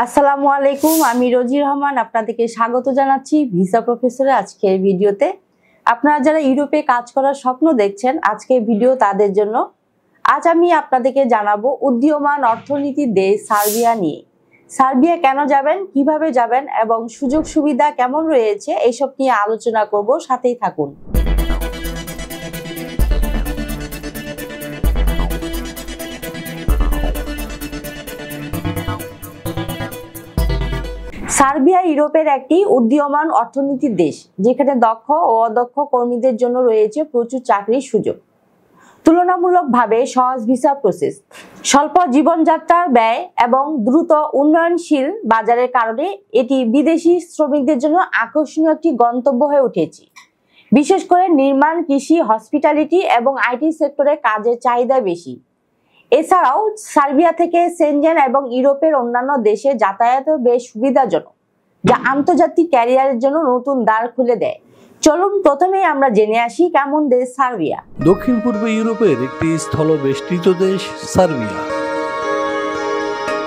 আসসালামু আলাইকুম, আমি রোজি রহমান আপনাদেরকে স্বাগত জানাচ্ছি ভিসা প্রফেসরের আজকের ভিডিওতে। আপনারা যারা ইউরোপে কাজ করার স্বপ্ন দেখছেন, আজকের ভিডিও তাদের জন্য। আজ আমি আপনাদেরকে জানাবো উদীয়মান অর্থনীতির দেশ সার্বিয়া নিয়ে। সার্বিয়া কেন যাবেন, কিভাবে যাবেন এবং সুযোগ সুবিধা কেমন রয়েছে এইসব নিয়ে আলোচনা করব, সাথেই থাকুন। সার্বিয়া ইউরোপের একটি উদীয়মান অর্থনীতির দেশ, যেখানে দক্ষ ও অদক্ষ কর্মীদের জন্য রয়েছে প্রচুর চাকরির সুযোগ, তুলনামূলকভাবে সহজ ভিসা প্রসেস, স্বল্প জীবনযাত্রার ব্যয় এবং দ্রুত উন্নয়নশীল বাজারের কারণে এটি বিদেশি শ্রমিকদের জন্য আকর্ষণীয় একটি গন্তব্য হয়ে উঠেছে। বিশেষ করে নির্মাণ, কৃষি, হসপিটালিটি এবং আইটি সেক্টরে কাজের চাহিদা বেশি। এছাড়াও সার্বিয়া থেকে সেনজেন এবং ইউরোপের অন্যান্য দেশে যাতায়াত বেশ সুবিধাজনক, যা আন্তর্জাতিক ক্যারিয়ারের জন্য নতুন দ্বার খুলে দেয়। চলুন প্রথমেই আমরা জেনে আসি কেমন দেশ সার্বিয়া। দক্ষিণ পূর্ব ইউরোপের একটি স্থলবেষ্টিত দেশ সার্বিয়া।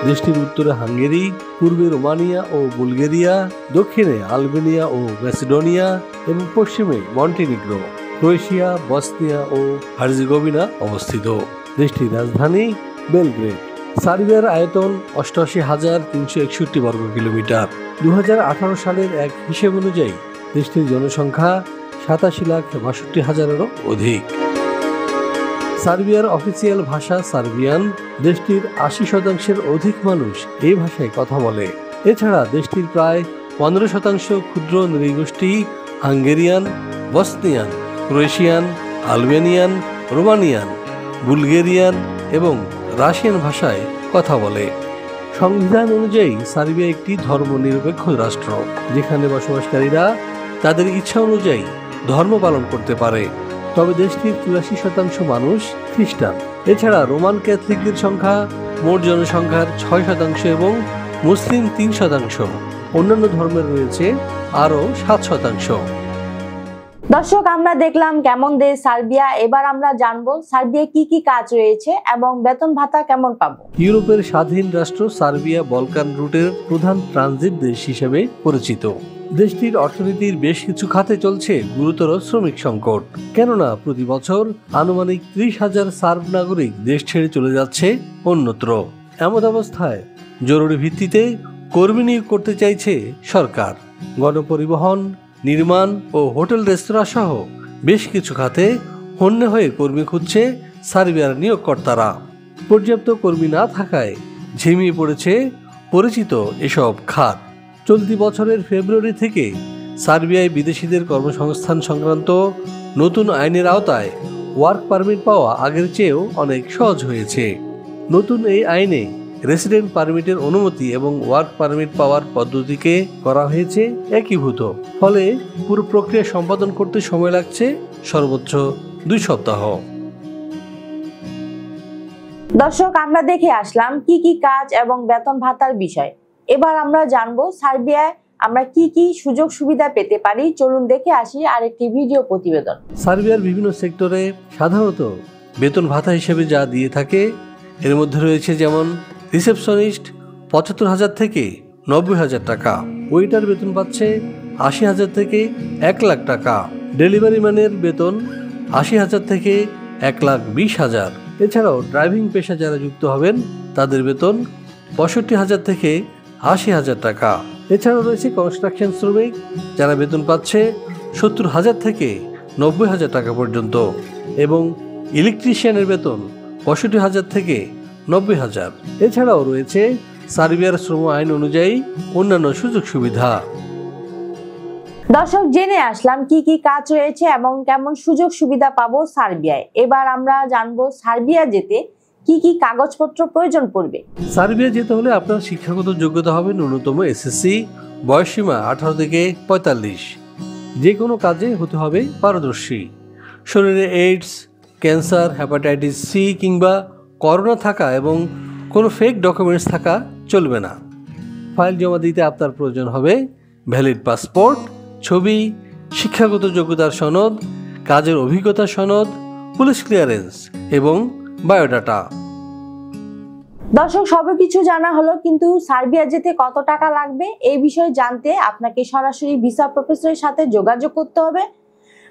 দেশটির উত্তরে হাঙ্গেরি, পূর্বে রোমানিয়া ও বুলগেরিয়া, দক্ষিণে আলবেনিয়া ও ম্যাসিডোনিয়া এবং পশ্চিমে মন্টিনিগ্রো, ক্রোয়েশিয়া, বসনিয়া ও হার্জেগোভিনা অবস্থিত। দেশটির রাজধানী বেলগ্রেড। সার্বিয়ার আয়তন ৮৮,৩৬১ বর্গ কিলোমিটার। ২০১৮ সালের এক হিসেব অনুযায়ী দেশটির জনসংখ্যা ৮৭,৬২,০০০-এরও অধিক। সার্বিয়ার অফিসিয়াল ভাষা সার্বিয়ান। দেশটির ৮০% অধিক মানুষ এই ভাষায় কথা বলে। এছাড়া দেশটির প্রায় 15% ক্ষুদ্র নৃগোষ্ঠী Hungarian, Bosnian, Croatian, Albanian, Romanian, Bulgarian এবং রাশিয়ান ভাষায় কথা বলে। সংবিধান অনুযায়ী সার্বিয়া একটি ধর্মনিরপেক্ষ রাষ্ট্র, যেখানে বসবাসকারীরা তাদের ইচ্ছা অনুযায়ী ধর্ম পালন করতে পারে। তবে দেশটির ৮৪% মানুষ খ্রিস্টান। এছাড়া রোমান ক্যাথলিকদের সংখ্যা মোট জনসংখ্যার ৬% এবং মুসলিম ৩%। অন্যান্য ধর্মের রয়েছে আরও ৭%। দর্শক, আমরা দেখলাম কেমন দেশ সার্বিয়া। এবার আমরা জানবো সার্বিয়া কি কি কাজ রয়েছে এবং বেতন ভাতা কেমন পাবো। ইউরোপের স্বাধীন রাষ্ট্র সার্বিয়া বলকান রুটের প্রধান ট্রানজিট দেশ হিসেবে পরিচিত। দেশটির অর্থনীতির বেশ কিছু খাতে চলছে গুরুতর শ্রমিক সংকট, কেননা প্রতি বছর আনুমানিক ৩০,০০০ সার্ব নাগরিক দেশ ছেড়ে চলে যাচ্ছে অন্যত্র। এমন অবস্থায় জরুরি ভিত্তিতে কর্মী নিয়োগ করতে চাইছে সরকার। গণপরিবহন, নির্মাণ ও হোটেল রেস্তোরাঁ সহ বেশ কিছু খাতে হন্যে হয়ে কর্মী খুঁজছে সার্বিয়ার নিয়োগকর্তারা। পর্যাপ্ত কর্মী না থাকায় ঝিমিয়ে পড়েছে পরিচিত এসব খাত। চলতি বছরের ফেব্রুয়ারি থেকে সার্বিয়ায় বিদেশিদের কর্মসংস্থান সংক্রান্ত নতুন আইনের আওতায় ওয়ার্ক পারমিট পাওয়া আগের চেয়েও অনেক সহজ হয়েছে। নতুন এই আইনে রেসিডেন্ট পারমিটের অনুমতি এবং ওয়ার্ক পারমিট পাওয়ার পদ্ধতিকে করা হয়েছে একীভূত। ফলে পুরো প্রক্রিয়া সম্পাদন করতে সময় লাগছে সর্বোচ্চ ২ সপ্তাহ। দর্শক, আমরা দেখে আসলাম কি কি কাজ এবং বেতন ভাতার বিষয়। এবার আমরা জানবো সার্বিয়ায় আমরা কি কি সুযোগ সুবিধা পেতে পারি। চলুন দেখে আসি আরেকটি ভিডিও প্রতিবেদন। সার্বিয়ার বিভিন্ন সেক্টরে সাধারণত বেতন ভাতা হিসেবে যা দিয়ে থাকে এর মধ্যে রয়েছে যেমন রিসেপশনিস্ট ৭৫,০০০ থেকে ৯০,০০০ টাকা, ওয়েটার বেতন পাচ্ছে ৮০,০০০ থেকে ১,০০,০০০ টাকা, ডেলিভারি ম্যানের বেতন ৮০,০০০ থেকে ১,২০,০০০। এছাড়াও ড্রাইভিং পেশা যারা যুক্ত হবেন তাদের বেতন ৬৫,০০০ থেকে ৮০,০০০ টাকা। এছাড়াও রয়েছে কনস্ট্রাকশন শ্রমিক, যারা বেতন পাচ্ছে ৭০,০০০ থেকে ৯০,০০০ টাকা পর্যন্ত, এবং ইলেকট্রিশিয়ানের বেতন ৬৫,০০০ থেকে ৯০,০০০। এছাড়াও রয়েছে সার্বিয়ার শ্রম আইন অনুযায়ী অন্যান্য সুযোগ সুবিধা। দর্শক, জেনে আসলাম কি কি কাজ রয়েছে এবং কেমন সুযোগ সুবিধা পাবো সার্বিয়ায়। এবার আমরা জানবো সার্বিয়া যেতে কি কি কাগজপত্র প্রয়োজন পড়বে। সার্বিয়া যেতে হলে আপনার শিক্ষাগত যোগ্যতা হবে ন্যূনতম এসএসসি, বয়সসীমা ১৮ থেকে ৪৫। যে কোনো কাজে হতে হবে পারদর্শী। শরীরে এইডস, ক্যান্সার, হেপাটাইটিস সি কিংবা করোনা থাকা এবং কোনো ফেক ডকুমেন্টস থাকা চলবে না। ফাইল জমা দিতে আপনার প্রয়োজন হবে ভ্যালিড পাসপোর্ট, ছবি, শিক্ষাগত যোগ্যতার সনদ, কাজের অভিজ্ঞতা সনদ, পুলিশ ক্লিয়ারেন্স এবং বায়োডাটা। দর্শক, সবকিছু জানা হলো, কিন্তু সার্বিয়া যেতে কত টাকা লাগবে এই বিষয়ে জানতে আপনাকে সরাসরি ভিসা প্রফেসরের সাথে যোগাযোগ করতে হবে।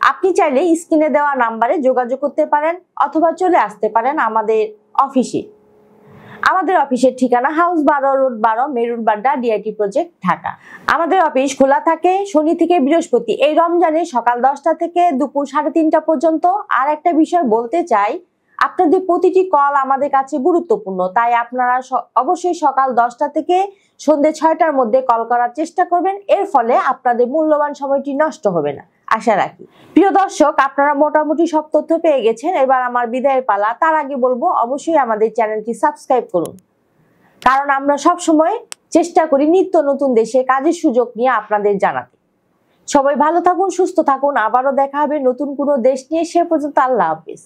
আপনি চাইলে স্ক্রিনে দেওয়া নাম্বারে যোগাযোগ করতে পারেন অথবা চলে আসতে পারেন আমাদের অফিসে। আমাদের অফিসের ঠিকানা house 12 road 12, Merul Badda, DIT project, Dhaka. আমাদের অফিস খোলা থাকে শনি থেকে বৃহস্পতি। এই রমজানে সকাল 10টা থেকে দুপুর 3:30 পর্যন্ত। আর একটা বিষয় বলতে চাই, আপনাদের প্রতিটি কল আমাদের কাছে গুরুত্বপূর্ণ, তাই আপনারা অবশ্যই সকাল 10টা থেকে সন্ধ্যে 6টার মধ্যে কল করার চেষ্টা করবেন। এর ফলে আপনাদের মূল্যবান সময়টি নষ্ট হবে না, আশা রাখি। প্রিয় দর্শক, আপনারা মোটামুটি সব তথ্য পেয়ে গেছেন। এবার আমার বিদায়ের পালা। তার আগে বলবো, অবশ্যই আমাদের চ্যানেলটি সাবস্ক্রাইব করুন, কারণ আমরা সব সময় চেষ্টা করি নিত্য নতুন দেশে কাজের সুযোগ নিয়ে আপনাদের জানাতে। সবাই ভালো থাকুন, সুস্থ থাকুন। আবারও দেখা হবে নতুন কোনো দেশ নিয়ে। সে পর্যন্ত আল্লাহ হাফেজ।